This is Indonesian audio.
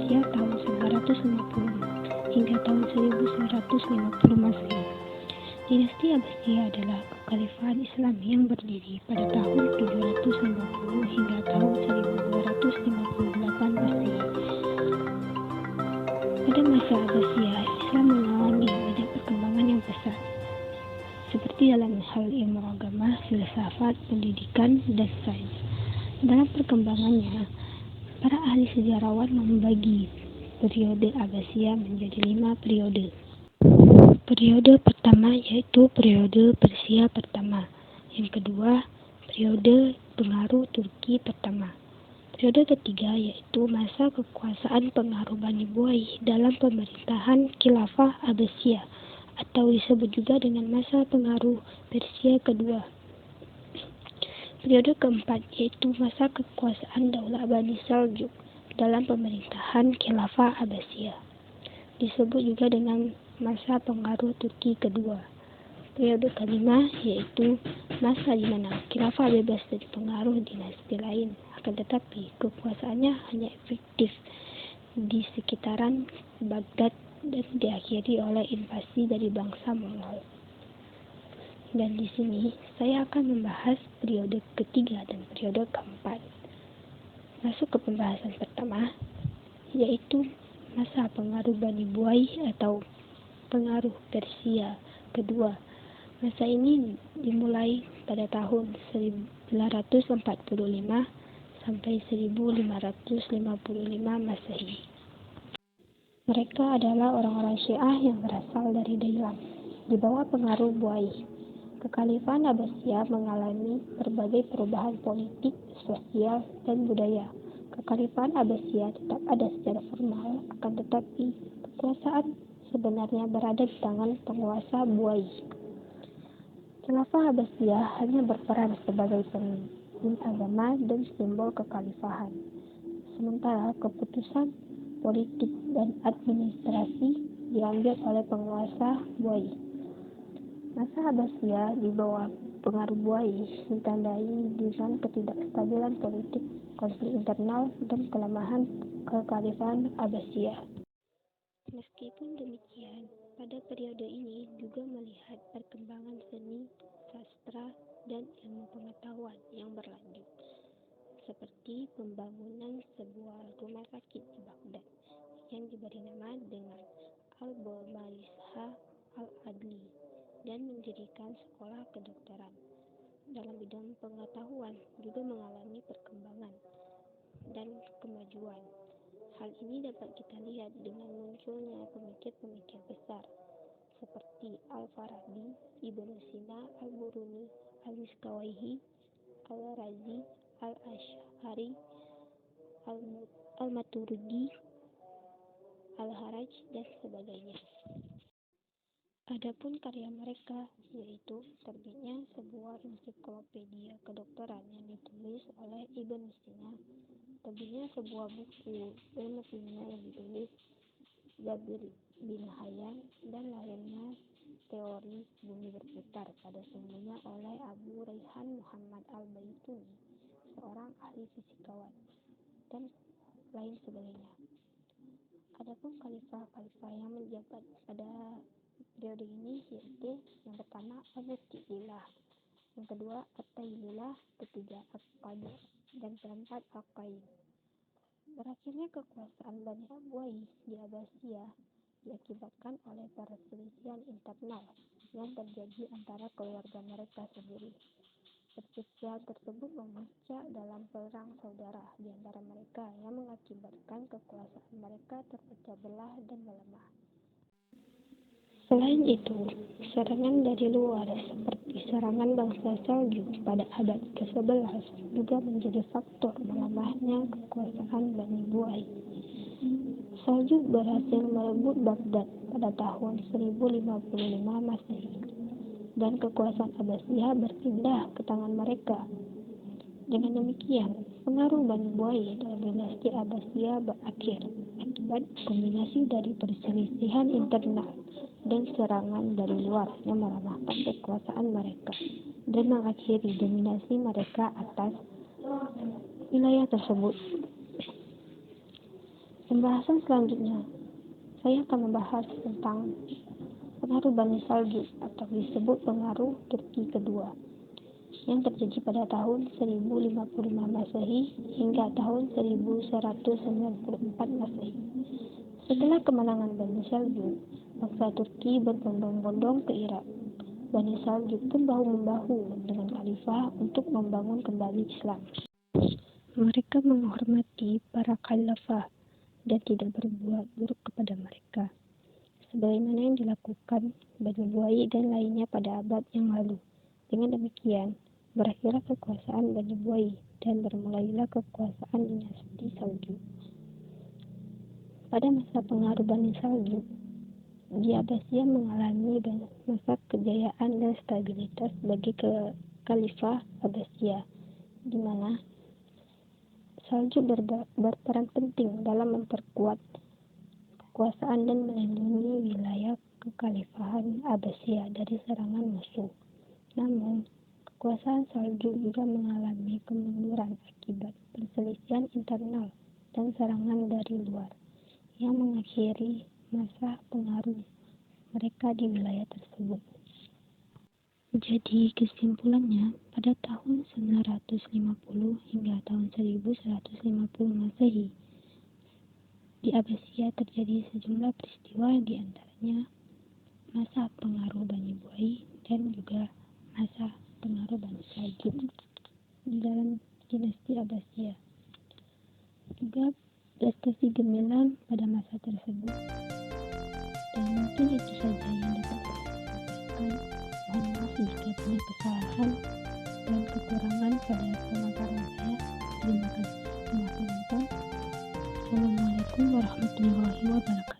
Abbasiyah tahun 950 hingga tahun 1150 Masehi. Dinasti Abbasiyah adalah kekhalifahan Islam yang berdiri pada tahun 750 hingga tahun 1258 Masehi. Pada masa Abbasiyah, Islam mengalami banyak perkembangan yang pesat, seperti dalam hal ilmu agama, filsafat, pendidikan, dan sains. Dalam perkembangannya, para ahli sejarawan membagi periode Abbasiyah menjadi 5 periode. Periode pertama yaitu periode Persia pertama. Yang kedua, periode pengaruh Turki pertama. Periode ketiga yaitu masa kekuasaan pengaruh Bani Buaih dalam pemerintahan Khilafah Abbasiyah, atau disebut juga dengan masa pengaruh Persia kedua. Periode keempat yaitu masa kekuasaan Daulah Bani Saljuk dalam pemerintahan Khilafah Abbasiyah, disebut juga dengan masa pengaruh Turki kedua. Periode kelima yaitu masa di mana Khilafah bebas dari pengaruh dinasti lain, akan tetapi kekuasaannya hanya efektif di sekitaran Baghdad dan diakhiri oleh invasi dari bangsa Mongol. Dan di sini saya akan membahas periode ketiga dan periode keempat. Masuk ke pembahasan pertama, yaitu masa pengaruh Bani Buaih atau pengaruh Persia kedua. Masa ini dimulai pada tahun 1945 sampai 1555 Masehi. Mereka adalah orang-orang Syiah yang berasal dari Dailam, di bawah pengaruh Buaih. Kekhalifahan Abbasiyah mengalami berbagai perubahan politik, sosial, dan budaya. Kekhalifahan Abbasiyah tetap ada secara formal, akan tetapi kekuasaan sebenarnya berada di tangan penguasa Buaih. Khilafah Abbasiyah hanya berperan sebagai pemimpin agama dan simbol kekhalifahan, sementara keputusan politik dan administrasi diambil oleh penguasa Buaih. Masa Abbasiyah di bawah pengaruh Buaih ditandai dengan ketidakstabilan politik, konflik internal, dan kelemahan kekhalifahan Abbasiyah. Meskipun demikian, pada periode ini juga melihat perkembangan seni, sastra, dan ilmu pengetahuan yang berlanjut, seperti pembangunan sebuah rumah sakit di Baghdad yang diberi nama dengan Al-Bomarisha Al-Adli, dan mendirikan sekolah kedokteran. Dalam bidang pengetahuan juga mengalami perkembangan dan kemajuan. Hal ini dapat kita lihat dengan munculnya pemikir-pemikir besar seperti Al-Farabi, Ibnu Sina, Al-Biruni, Al-Miskawaihi, Al-Razi, Al-Ash'ari, Al-Maturidi, Al-Haraj, dan sebagainya. Adapun karya mereka, yaitu terbitnya sebuah ensiklopedia kedokteran yang ditulis oleh Ibnu Sina, terbitnya sebuah buku ilmu kimia yang ditulis Jabir bin Hayyan, dan lahirnya teori bumi berputar pada sumbernya oleh Abu Rayhan Muhammad Al-Baituni, seorang ahli fisikawan, dan lain sebagainya. Adapun khalifah-khalifah yang menjabat pada periode ini yaitu yang pertama Al-Mu'tazilah, yang kedua At-Tailillah, ketiga Al-Qadir, dan keempat Al-Qaim. Berakhirnya kekuasaan Bani Buaih di Abbasiyah diakibatkan oleh perselisihan internal yang terjadi antara keluarga mereka sendiri. Perselisihan tersebut memuncak dalam perang saudara di antara mereka yang mengakibatkan kekuasaan mereka terpecah belah dan melemah. Selain itu, serangan dari luar seperti serangan bangsa Saljuk pada abad ke-11 juga menjadi faktor melemahnya kekuasaan Bani Buaih. Saljuk berhasil merebut Baghdad pada tahun 1055 Masehi, dan kekuasaan Abbasiyah berpindah ke tangan mereka. Dengan demikian, pengaruh Bani Buaih dalam dinasti Abbasiyah berakhir akibat kombinasi dari perselisihan internal dan serangan dari luar yang melemahkan kekuasaan mereka dan mengakhiri dominasi mereka atas wilayah tersebut. Pembahasan selanjutnya, saya akan membahas tentang pengaruh Bani Saljuk atau disebut pengaruh Turki kedua yang terjadi pada tahun 1055 Masehi hingga tahun 1194 Masehi. Setelah kemenangan Bani Saljuk, bangsa Turki berbondong-bondong ke Irak. Bani Saljuk pun bahu-membahu dengan khalifah untuk membangun kembali Islam. Mereka menghormati para khalifah dan tidak berbuat buruk kepada mereka, sebagaimana yang dilakukan Bani Buai dan lainnya pada abad yang lalu. Dengan demikian, berakhirlah kekuasaan Bani Buai dan bermulailah kekuasaan dinasti Saljuk. Pada masa pengaruh Bani Saljuk, di Abbasiyah mengalami masa kejayaan dan stabilitas bagi Khalifah Abbasiyah, di mana Saljuk berperan penting dalam memperkuat kekuasaan dan melindungi wilayah kekhalifahan Abbasiyah dari serangan musuh. Namun, kekuasaan Saljuk juga mengalami kemunduran akibat perselisihan internal dan serangan dari luar yang mengakhiri masa pengaruh mereka di wilayah tersebut. Jadi kesimpulannya, pada tahun 950 hingga tahun 1150 Masehi, di Abbasiyah terjadi sejumlah peristiwa, di antaranya masa pengaruh Bani Buai dan juga masa pengaruh Bani Saljuk di dalam dinasti Abbasiyah. Juga prestasi gemilang pada masa tersebut. Dan mungkin itu saja yang dapat saya sampaikan. Mohon maaf jika punya kesalahan dan kekurangan pada pemaparan saya. Terima kasih telah menonton. Assalamualaikum warahmatullahi wabarakatuh.